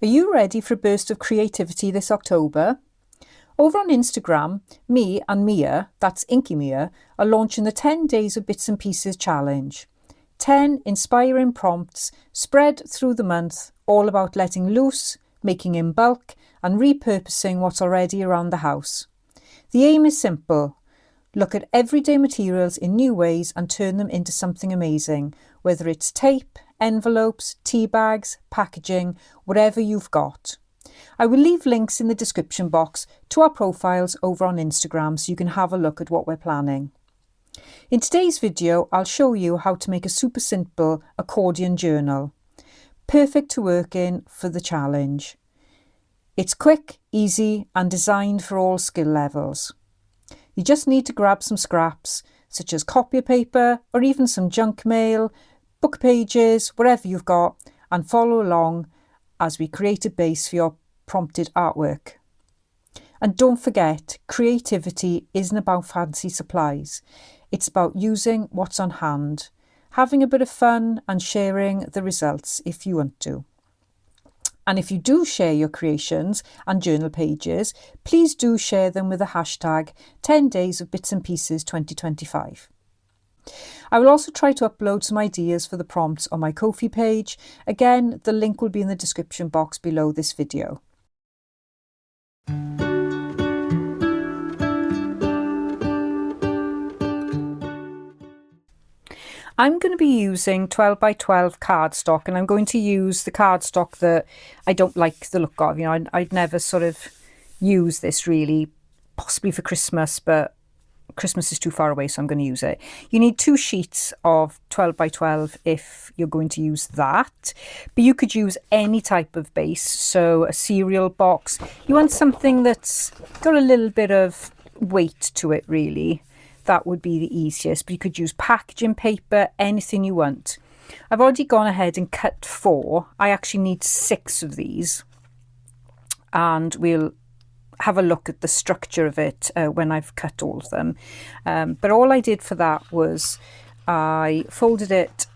Are you ready for a burst of creativity this October? Over on Instagram, me and Mia, that's Inky Mia, are launching the 10 Days of Bits and Pieces challenge. 10 inspiring prompts spread through the month, all about letting loose, making in bulk, and repurposing what's already around the house. The aim is simple. Look at everyday materials in new ways and turn them into something amazing, whether it's tape, envelopes, tea bags, packaging, whatever you've got. I will leave links in the description box to our profiles over on Instagram so you can have a look at what we're planning. In today's video, I'll show you how to make a super simple accordion journal. Perfect to work in for the challenge. It's quick, easy and designed for all skill levels. You just need to grab some scraps, such as copier paper or even some junk mail, book pages, whatever you've got, and follow along as we create a base for your prompted artwork. And don't forget, creativity isn't about fancy supplies. It's about using what's on hand, having a bit of fun and sharing the results if you want to. And if you do share your creations and journal pages, please do share them with the hashtag 10 Days of Bits and Pieces 2025. I will also try to upload some ideas for the prompts on my Ko-fi page. Again, the link will be in the description box below this video. I'm going to be using 12 by 12 cardstock, and I'm going to use the cardstock that I don't like the look of. You know, I'd never sort of use this really, possibly for Christmas, but Christmas is too far away, so I'm going to use it. You need 2 sheets of 12 by 12 if you're going to use that, but you could use any type of base, so a cereal box. You want something that's got a little bit of weight to it, really. That would be the easiest, but you could use packaging paper, anything you want. I've already gone ahead and cut 4. I actually need 6 of these, and we'll have a look at the structure of it when I've cut all of them. But all I did for that was I folded it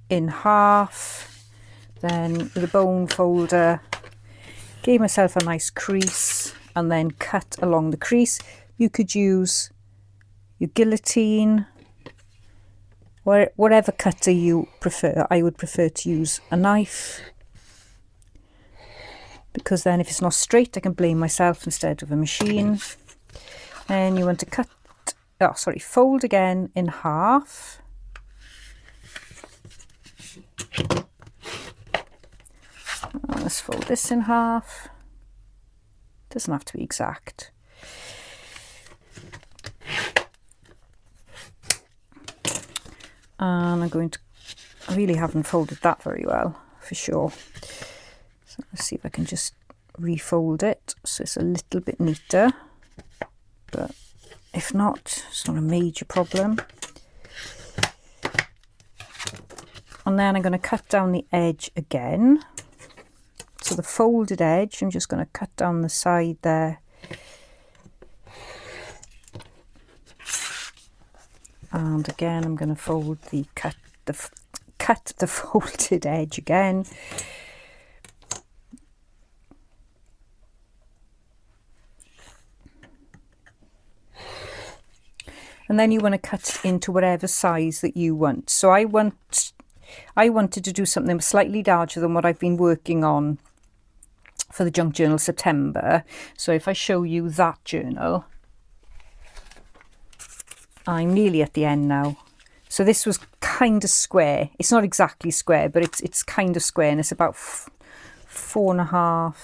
in half, then with a bone folder, gave myself a nice crease and then cut along the crease. You could use your guillotine, or whatever cutter you prefer. I would prefer to use a knife, because then if it's not straight, I can blame myself instead of a machine. And you want to fold again in half. Let's fold this in half. Doesn't have to be exact. And I really haven't folded that very well, for sure. So let's see if I can just refold it so it's a little bit neater. But if not, it's not a major problem. And then I'm going to cut down the edge again. So the folded edge, I'm just going to cut down the side there. And again, I'm going to fold cut the folded edge again. And then you want to cut into whatever size that you want. So I wanted to do something slightly larger than what I've been working on for the Junk Journal September. So if I show you that journal, I'm nearly at the end now. So this was kind of square. It's not exactly square, but it's kind of square, and it's about 4.5,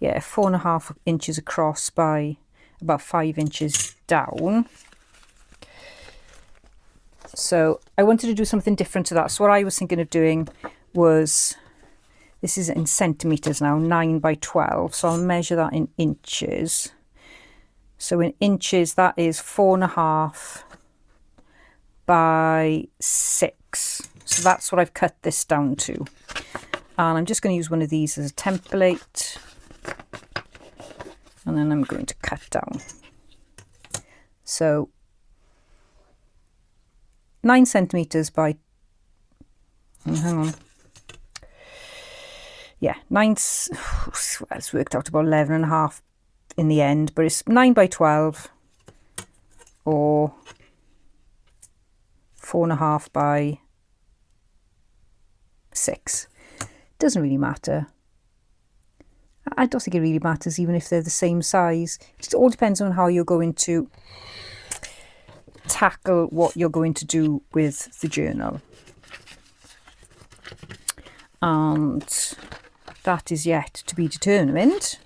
4.5 inches across by about 5 inches down. So I wanted to do something different to that. So what I was thinking of doing was, this is in centimeters now, 9 by 12. So I'll measure that in inches. So in inches, that is 4.5 by 6. So that's what I've cut this down to. And I'm just going to use one of these as a template. And then I'm going to cut down. So 9 centimeters by, hang on, yeah, it's worked out about 11.5 in the end, but it's 9 by 12 or 4.5 by 6. Doesn't really matter. I don't think it really matters even if they're the same size. It all depends on how you're going to tackle what you're going to do with the journal. And that is yet to be determined,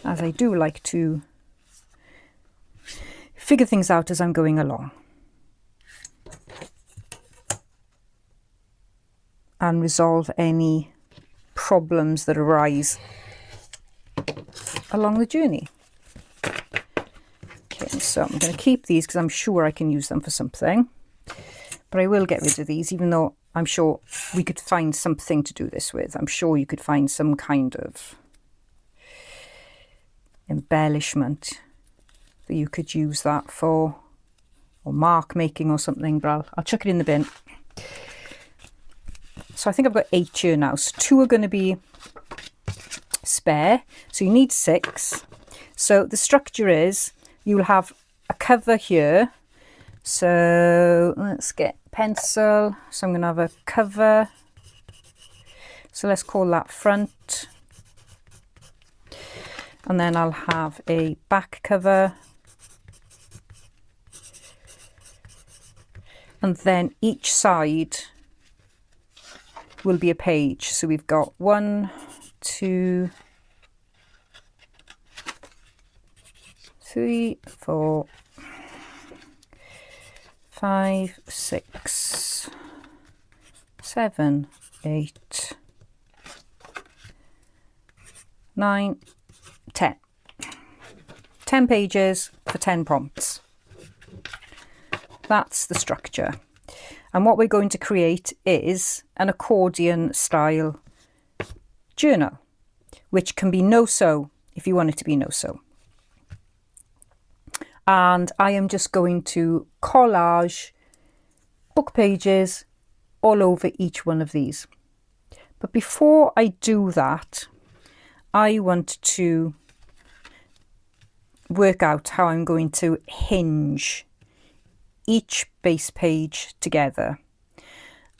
as I do like to figure things out as I'm going along and resolve any problems that arise along the journey. Okay, so I'm going to keep these because I'm sure I can use them for something, but I will get rid of these, even though I'm sure we could find something to do this with. I'm sure you could find some kind of embellishment that you could use that for, or mark making or something, but I'll chuck it in the bin. So I think I've got 8 here now. So 2 are going to be spare. So you need 6. So the structure is you'll have a cover here. So let's get pencil. So I'm going to have a cover. So let's call that front. And then I'll have a back cover. And then each side will be a page. So we've got 1, 2, 3, 4, 5, 6, 7, 8, 9, 10. 10 pages for 10 prompts. That's the structure. And what we're going to create is an accordion style journal, which can be no-sew if you want it to be no-sew. And I am just going to collage book pages all over each one of these. But before I do that, I want to work out how I'm going to hinge each base page together.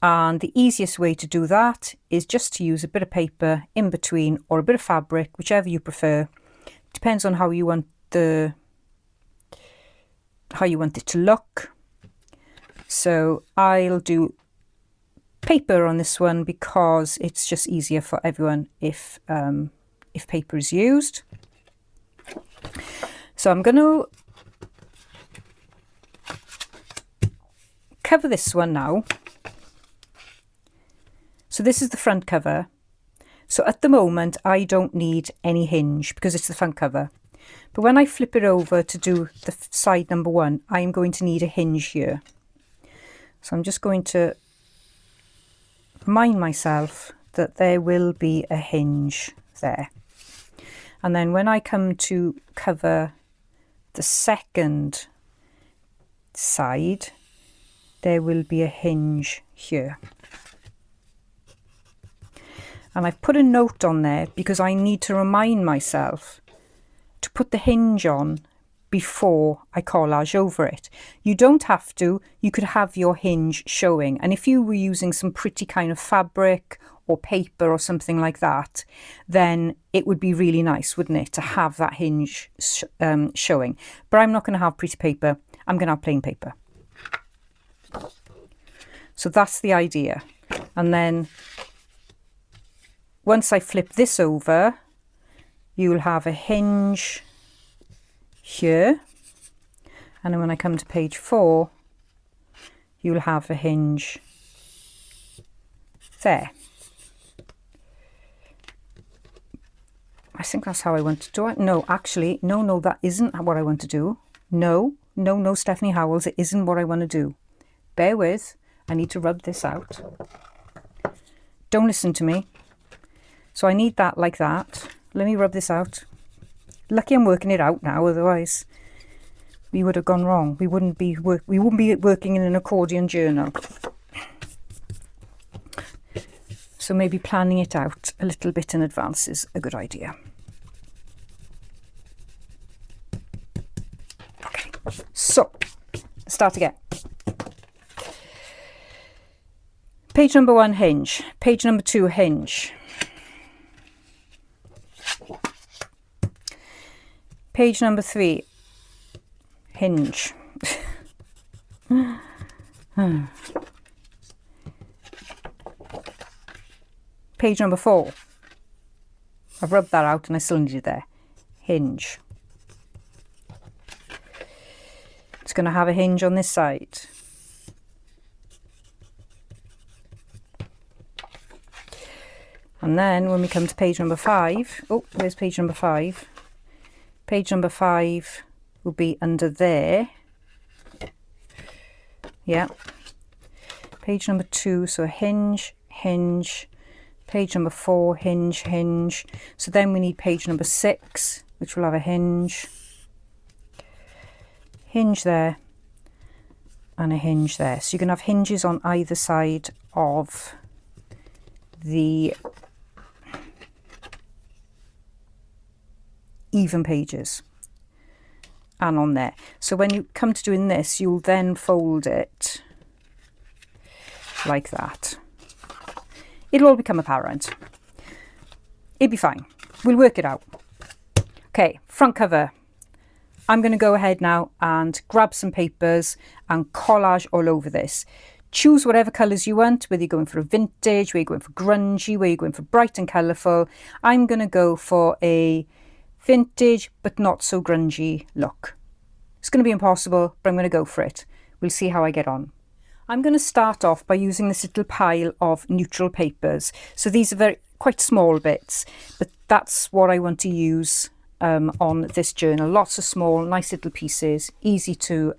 And the easiest way to do that is just to use a bit of paper in between, or a bit of fabric, whichever you prefer. Depends on how you want it to look. So I'll do paper on this one because it's just easier for everyone if paper is used. So I'm going to cover this one now. So this is the front cover. So at the moment I don't need any hinge because it's the front cover. But when I flip it over to do the side number 1, I am going to need a hinge here. So I'm just going to remind myself that there will be a hinge there. And then when I come to cover the second side, there will be a hinge here. And I've put a note on there because I need to remind myself to put the hinge on before I collage over it. You don't have to, you could have your hinge showing. And if you were using some pretty kind of fabric or paper or something like that, then it would be really nice, wouldn't it, to have that hinge showing. But I'm not going to have pretty paper, I'm going to have plain paper. So that's the idea. And then once I flip this over, you'll have a hinge here. And then when I come to page 4, you'll have a hinge there. I think that's how I want to do it. No, actually, no, that isn't what I want to do. No, Stephanie Howells, it isn't what I want to do. Bear with, I need to rub this out. Don't listen to me. So I need that like that. Let me rub this out. Lucky I'm working it out now, otherwise we would have gone wrong. We wouldn't be working in an accordion journal. So maybe planning it out a little bit in advance is a good idea. Okay, so let's start again. Page number 1, hinge. Page number 2, hinge. Page number 3, hinge. Page number 4. I've rubbed that out and I still need it there. Hinge. It's going to have a hinge on this side. And then when we come to page number 5, oh, there's page number 5. Page number 5 will be under there. Yeah. Page number 2, so a hinge, hinge. Page number 4, hinge, hinge. So then we need page number 6, which will have a hinge. Hinge there. And a hinge there. So you can have hinges on either side of the even pages and on there. So when you come to doing this, you'll then fold it like that. It'll all become apparent. It'll be fine. We'll work it out. Okay, front cover. I'm going to go ahead now and grab some papers and collage all over this. Choose whatever colours you want, whether you're going for a vintage, whether you're going for grungy, whether you're going for bright and colourful. I'm going to go for a vintage but not so grungy look. It's going to be impossible, but I'm going to go for it. We'll see how I get on. I'm going to start off by using this little pile of neutral papers. So these are quite small bits, but that's what I want to use on this journal. Lots of small, nice little pieces, easy to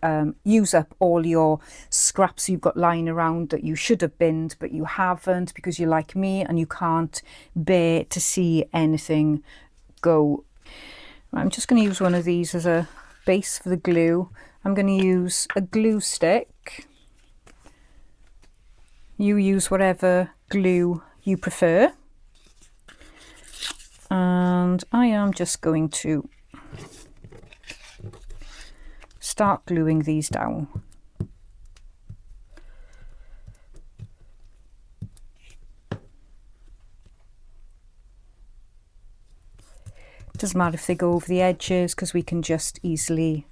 use up all your scraps you've got lying around that you should have binned, but you haven't because you're like me and you can't bear to see anything go. I'm just going to use one of these as a base for the glue. I'm going to use a glue stick. You use whatever glue you prefer. And I am just going to start gluing these down. Doesn't matter if they go over the edges because we can just easily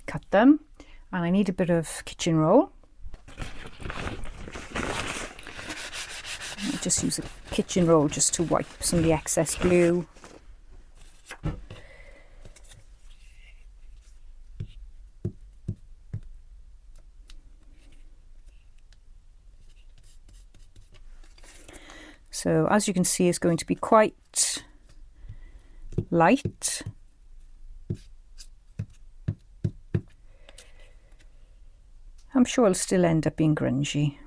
cut them. And I need a bit of kitchen roll. I'll just use a kitchen roll just to wipe some of the excess glue. So as you can see, it's going to be quite light. I'm sure it'll still end up being grungy.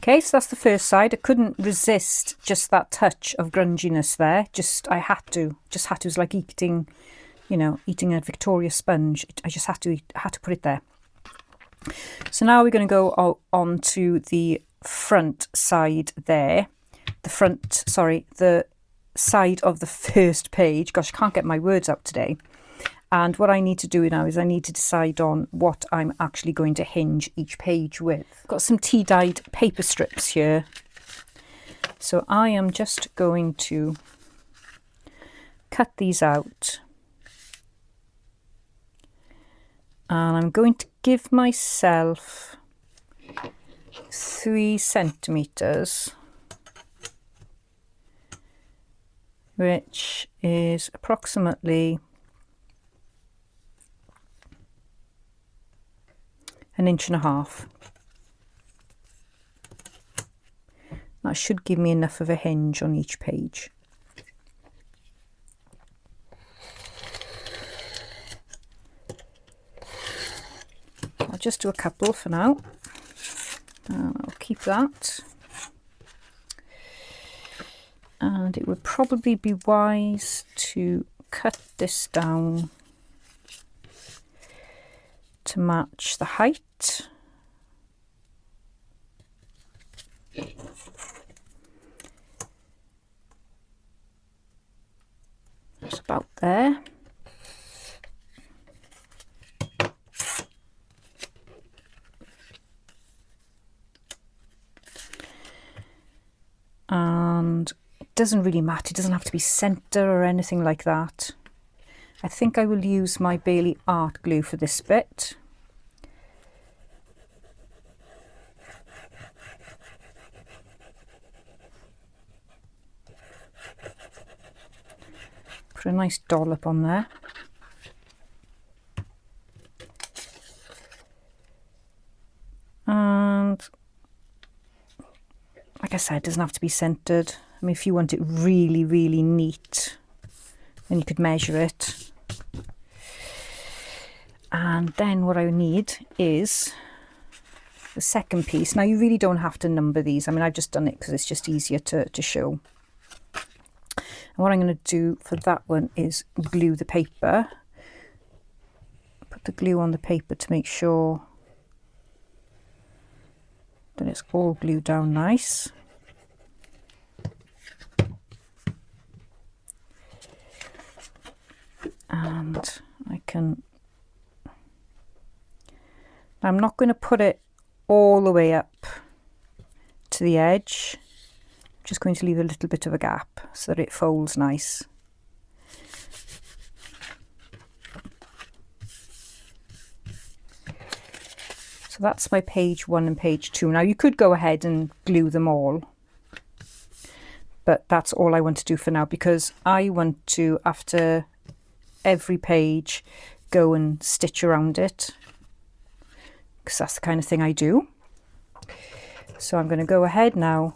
Okay, so that's the first side. I couldn't resist just that touch of grunginess there. I had to. It was like eating, you know, eating a Victoria sponge. I just had to put it there. So now we're going to go on to the front side there. The side of the first page. Gosh, I can't get my words out today. And what I need to do now is I need to decide on what I'm actually going to hinge each page with. I've got some tea-dyed paper strips here. So I am just going to cut these out. And I'm going to give myself 3 centimeters, which is approximately 1.5 inches. That should give me enough of a hinge on each page. I'll just do a couple for now, and I'll keep that. And it would probably be wise to cut this down to match the height. It's about there. And it doesn't really matter, it doesn't have to be centre or anything like that. I think I will use my Bailey art glue for this bit. Put a nice dollop on there. And like I said, it doesn't have to be centred. I mean, if you want it really, really neat, then you could measure it. And then what I need is the second piece. Now, you really don't have to number these. I mean, I've just done it because it's just easier to show. And what I'm going to do for that one is glue the paper. Put the glue on the paper to make sure that it's all glued down nice. And I'm not going to put it all the way up to the edge. I'm just going to leave a little bit of a gap so that it folds nice. So that's my page 1 and page 2. Now you could go ahead and glue them all, but that's all I want to do for now, because I want to, after every page, go and stitch around it, because that's the kind of thing I do. So I'm going to go ahead now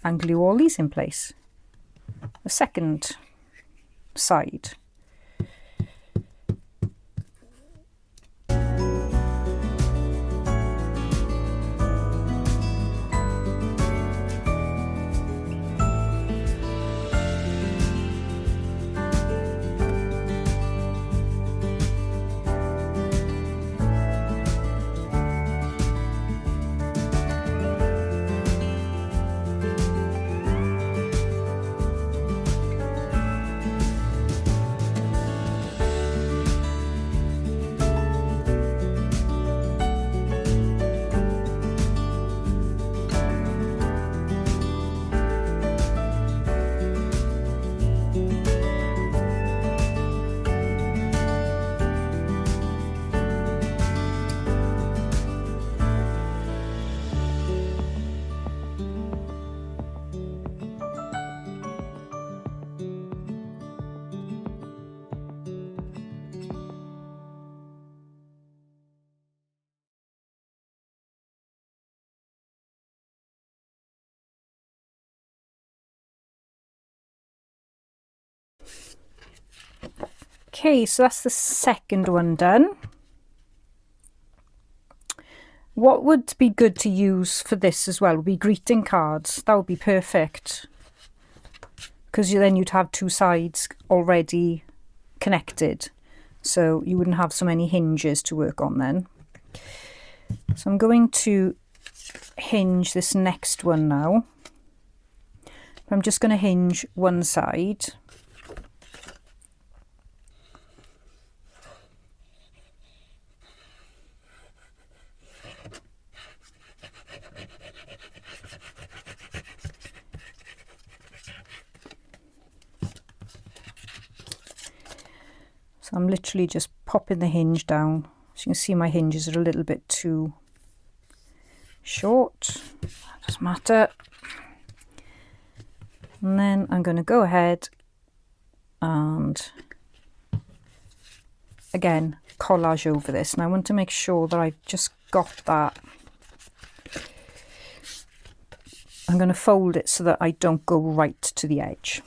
and glue all these in place. The second side. Okay, so that's the second one done. What would be good to use for this as well would be greeting cards. That would be perfect, because then you'd have two sides already connected, so you wouldn't have so many hinges to work on then. So I'm going to hinge this next one now. I'm just going to hinge one side. So I'm literally just popping the hinge down. So you can see my hinges are a little bit too short. Doesn't matter. And then I'm going to go ahead and again collage over this, and I want to make sure that I've just got that. I'm going to fold it so that I don't go right to the edge.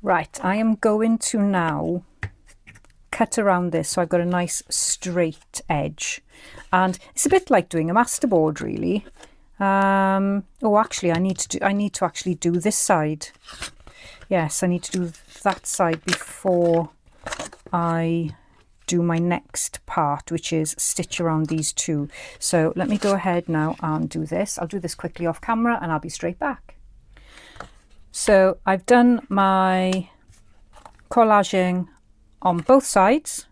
Right, I am going to now cut around this so I've got a nice straight edge, and it's a bit like doing a masterboard really. Oh, actually I need to actually do this side. Yes, I need to do that side before I do my next part, which is stitch around these two. So let me go ahead now and do this. I'll do this quickly off camera and I'll be straight back. So I've done my collaging on both sides,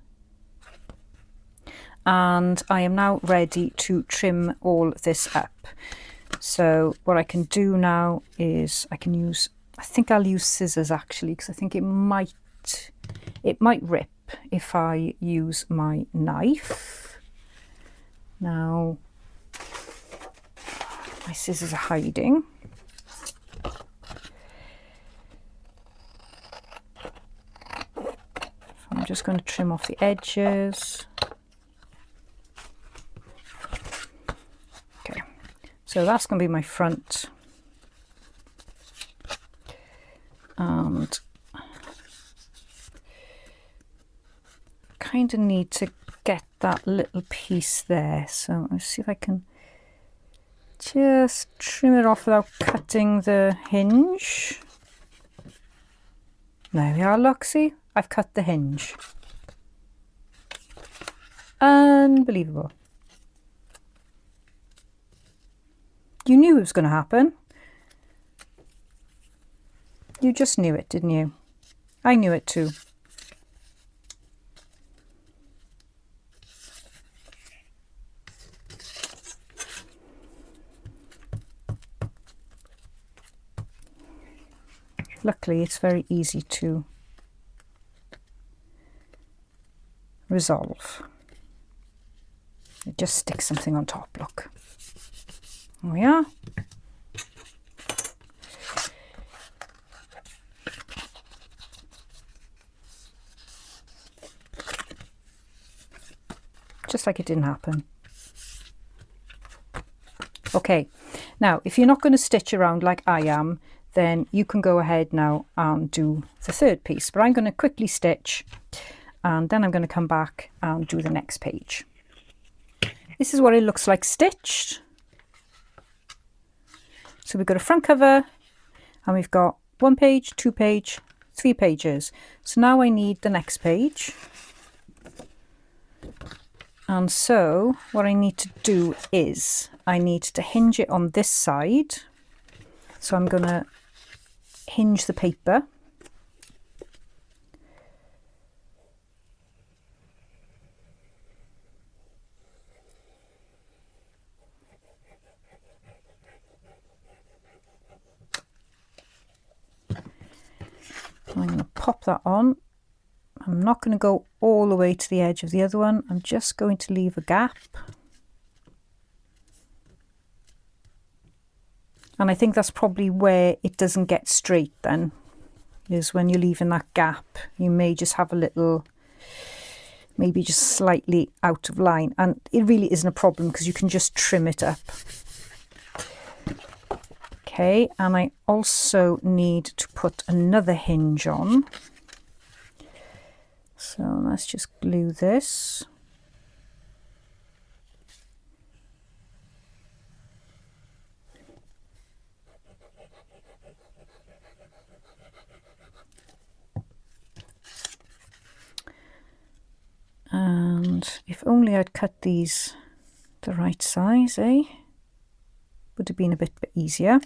and I am now ready to trim all this up. So what I can do now is I think I'll use scissors actually, because I think it might rip if I use my knife. Now my scissors are hiding. I'm just going to trim off the edges. Okay, so that's going to be my front. And kind of need to get that little piece there. So let's see if I can just trim it off without cutting the hinge. There we are, look, see? I've cut the hinge. Unbelievable. You knew it was going to happen. You just knew it, didn't you? I knew it too. Luckily, it's very easy to resolve. You just stick something on top, look. There we are. Just like it didn't happen. Okay, now if you're not going to stitch around like I am, then you can go ahead now and do the third piece. But I'm going to quickly stitch, and then I'm going to come back and do the next page. This is what it looks like stitched. So we've got a front cover, and we've got 1 page, 2 page, 3 pages. So now I need the next page. And so what I need to do is I need to hinge it on this side. So I'm going to hinge the paper. I'm going to pop that on. I'm not going to go all the way to the edge of the other one. I'm just going to leave a gap. And I think that's probably where it doesn't get straight then, is when you're leaving that gap. You may just have a little, maybe just slightly out of line. And it really isn't a problem because you can just trim it up. Okay, and I also need to put another hinge on. So let's just glue this. And if only I'd cut these the right size, eh? Would have been a bit easier.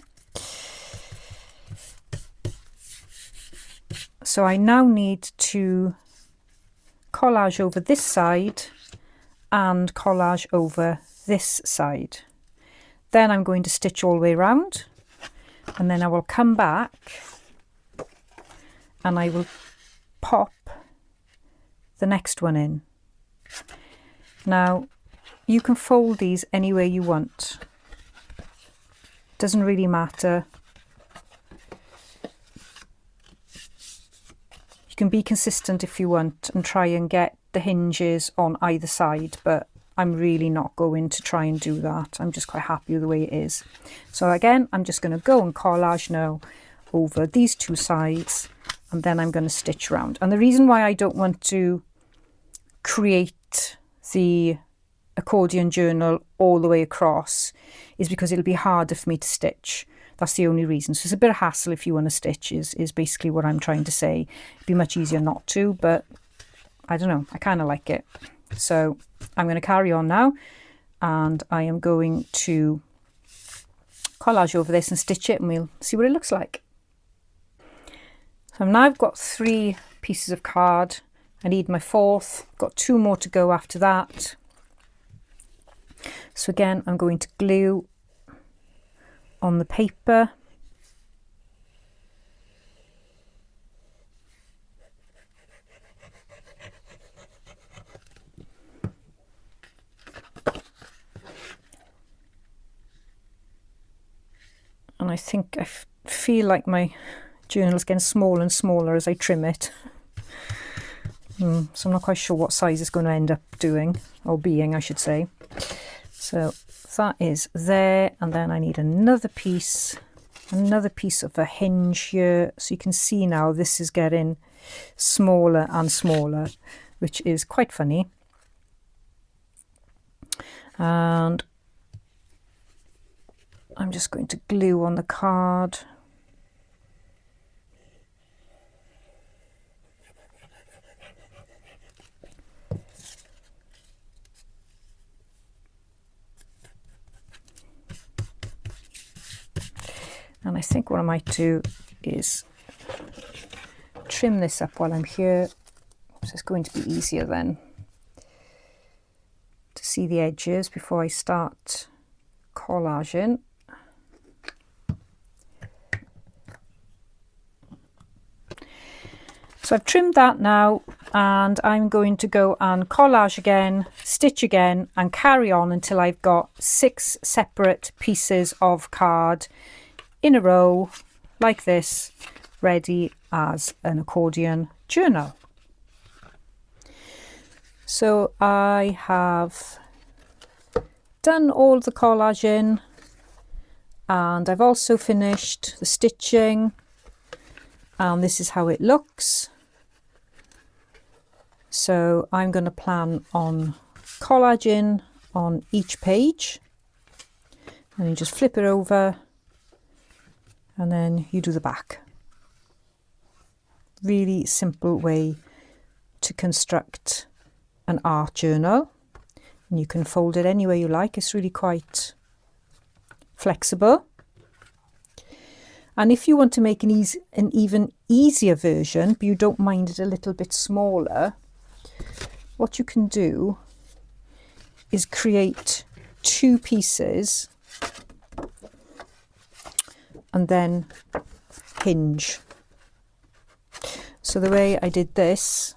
So I now need to collage over this side and collage over this side. Then I'm going to stitch all the way around, and then I will come back and I will pop the next one in. Now you can fold these any way you want. Doesn't really matter. You can be consistent if you want and try and get the hinges on either side, but I'm really not going to try and do that. I'm just quite happy with the way it is. So again, I'm just going to go and collage now over these two sides, and then I'm going to stitch around. And the reason why I don't want to create the accordion journal all the way across is because it'll be harder for me to stitch. That's the only reason. So it's a bit of hassle if you want to stitch is basically what I'm trying to say. It'd be much easier not to, but I don't know, I kind of like it. So I'm going to carry on now, and I am going to collage over this and stitch it, and we'll see what it looks like. So now I've got 3 pieces of card. I need my 4th, got 2 more to go after that. So again, I'm going to glue on the paper. And I think I feel like my journal is getting smaller and smaller as I trim it. So I'm not quite sure what size it's going to end up doing, or being, I should say. So that is there, and then I need another piece of a hinge here. So you can see now this is getting smaller and smaller, which is quite funny. And I'm just going to glue on the card. And I think what I might do is trim this up while I'm here. So it's going to be easier then to see the edges before I start collaging. So I've trimmed that now, and I'm going to go and collage again, stitch again, and carry on until I've got 6 separate pieces of card in a row like this, ready as an accordion journal. So I have done all the collaging, And I've also finished the stitching, and this is how it looks. So I'm going to plan on collaging on each page, and you just flip it over and then you do the back. Really simple way to construct an art journal, and you can fold it any way you like. It's really quite flexible. And if you want to make an even easier version, but you don't mind it a little bit smaller, what you can do is create 2 pieces and then hinge. So the way I did this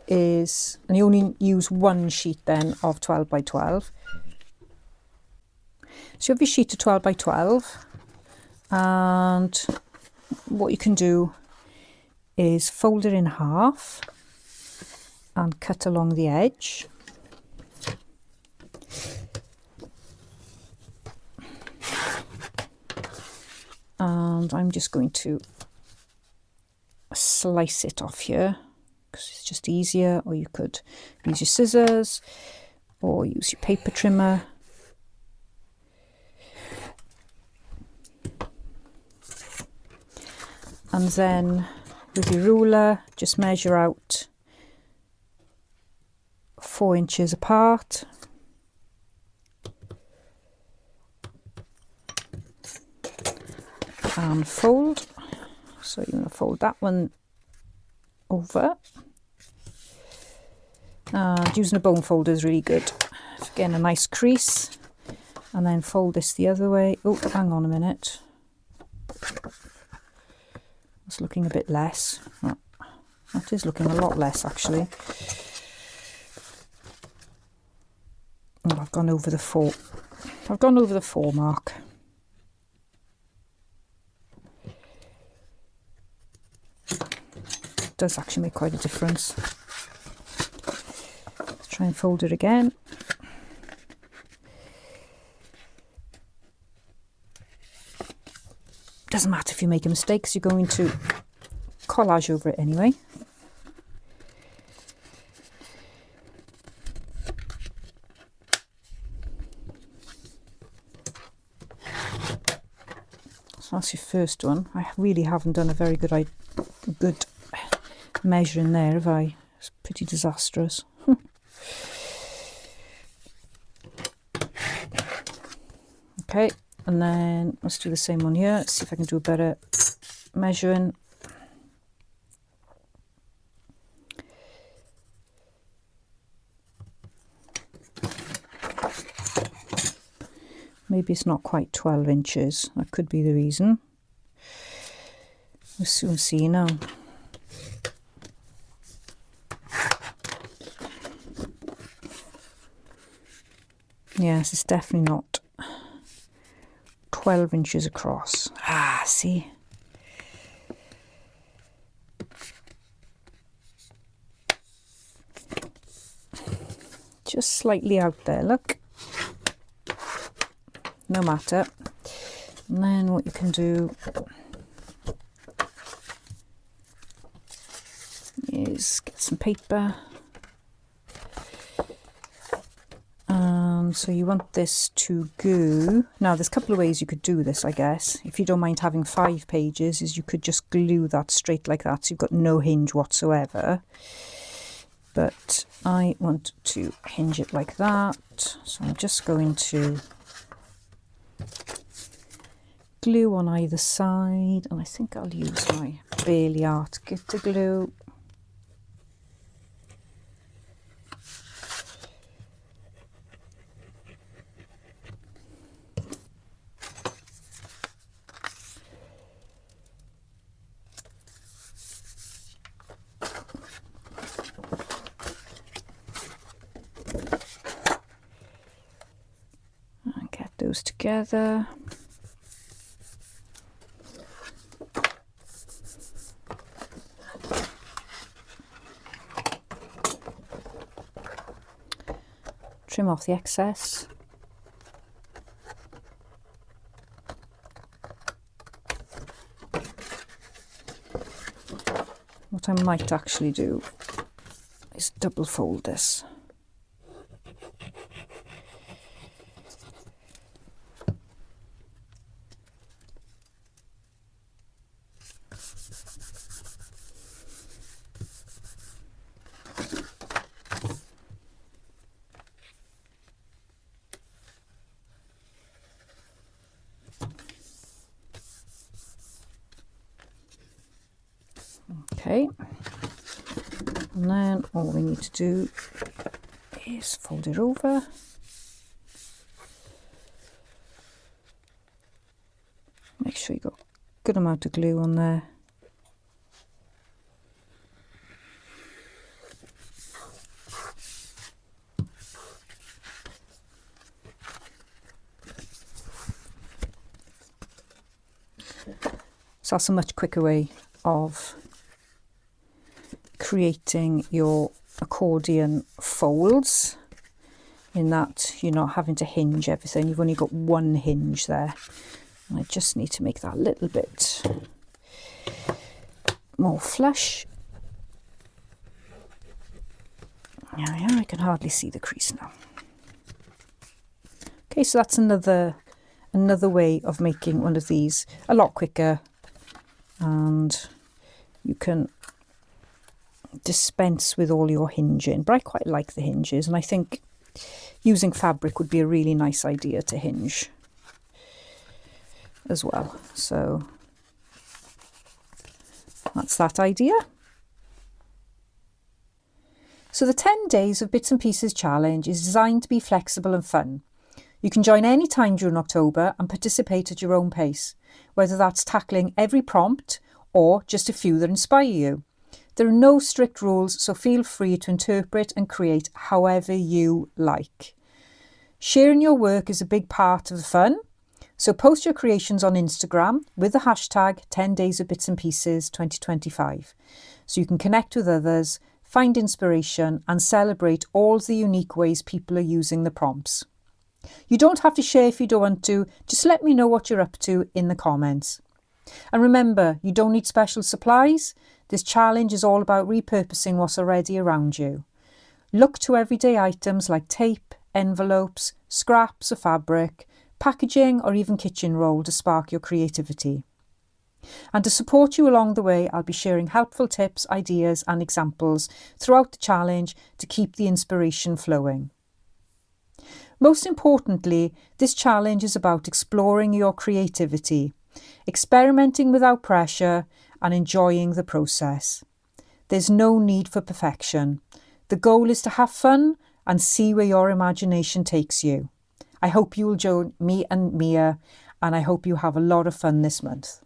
is, and you only use 1 sheet then of 12 by 12. So you have your sheet of 12 by 12, and what you can do is fold it in half and cut along the edge. And I'm just going to slice it off here because it's just easier, or you could use your scissors or use your paper trimmer. And then with your ruler, just measure out 4 inches apart. And fold. So you're going to fold that one over. And using a bone folder is really good for getting a nice crease. And then fold this the other way. Oh, hang on a minute. It's looking a bit less. Oh, that is looking a lot less actually. Oh, I've gone over the 4. I've gone over the 4 mark. It does actually make quite a difference. Let's try and fold it again. Doesn't matter if you make a mistake, you're going to collage over it anyway. So that's your first one. I really haven't done a very good measuring there, have I? It's pretty disastrous. Okay, and then let's do the same one here. Let's see if I can do a better measuring. Maybe it's not quite 12 inches. That could be the reason. We'll soon see now. Yes, it's definitely not 12 inches across. Ah, see? Just slightly out there, look. No matter. And then what you can do is get some paper. So you want this to go. Now there's a couple of ways you could do this, I guess. If you don't mind having 5 pages, is you could just glue that straight like that, so you've got no hinge whatsoever. But I want to hinge it like that, so I'm just going to glue on either side, and I think I'll use my Bailey Art glitter glue. And get those together. Trim off the excess. what I might actually do is double fold this. Okay, and then all we need to do is fold it over. Make sure you got a good amount of glue on there. So that's a much quicker way of creating your accordion folds, in that you're not having to hinge everything. You've only got one hinge there. And I just need to make that a little bit more flush. Yeah, I can hardly see the crease now. Okay, so that's another way of making one of these a lot quicker, and you can dispense with all your hinging. But I quite like the hinges, and I think using fabric would be a really nice idea to hinge as well. So that's that idea. So the 10 days of Bits and Pieces challenge is designed to be flexible and fun. You can join any time during October and participate at your own pace, whether that's tackling every prompt or just a few that inspire you. There are no strict rules, so feel free to interpret and create however you like. Sharing your work is a big part of the fun, so post your creations on Instagram with the hashtag 10 Days of Bits and Pieces 2025, so you can connect with others, find inspiration and celebrate all the unique ways people are using the prompts. You don't have to share if you don't want to, just let me know what you're up to in the comments. And remember, you don't need special supplies. This challenge is all about repurposing what's already around you. Look to everyday items like tape, envelopes, scraps of fabric, packaging or even kitchen roll to spark your creativity. And to support you along the way, I'll be sharing helpful tips, ideas and examples throughout the challenge to keep the inspiration flowing. Most importantly, this challenge is about exploring your creativity, experimenting without pressure and enjoying the process. There's no need for perfection. The goal is to have fun and see where your imagination takes you. I hope you will join me and Mia, and I hope you have a lot of fun this month.